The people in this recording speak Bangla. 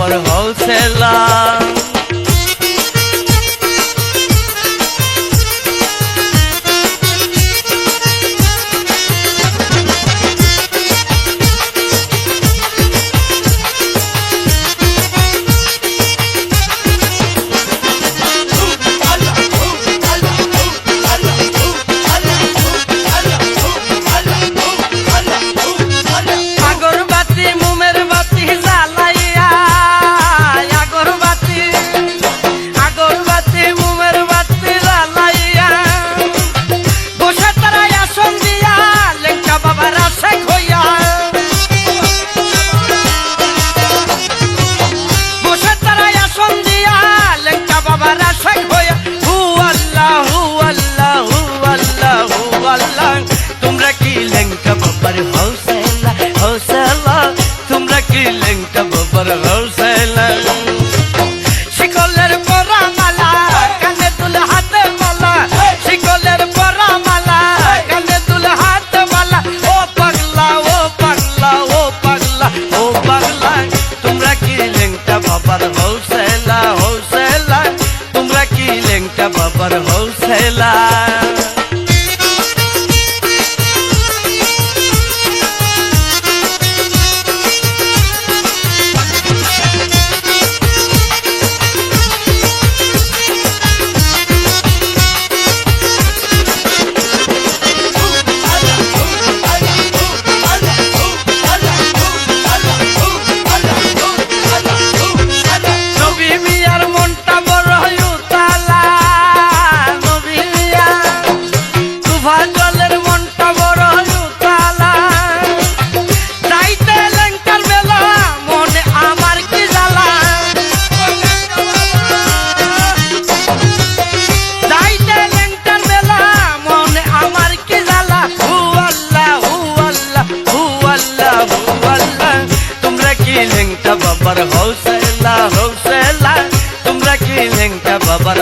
বাবার হৌসলা। তোমরা কি লেঙ্কা বাবার হৌসলা হৌসলা, তোমরা কি লেঙ্কা বাবার হৌসলা। শিকলের পরা মালা কানে দুল হাতে মালা, শিকলের পরা মালা কানে দুল হাতে মালা। ও পাগলা ও পাগলা ও পাগলা ও পাগলা, তোমরা কি লেঙ্কা বাবার হৌসলা হৌসলা, তোমরা কি লেঙ্কা বাবার হৌসলা। লেঙ্কা বাবার হৌসলা হৌসলা, তোমরা কি লেঙ্কা বাবার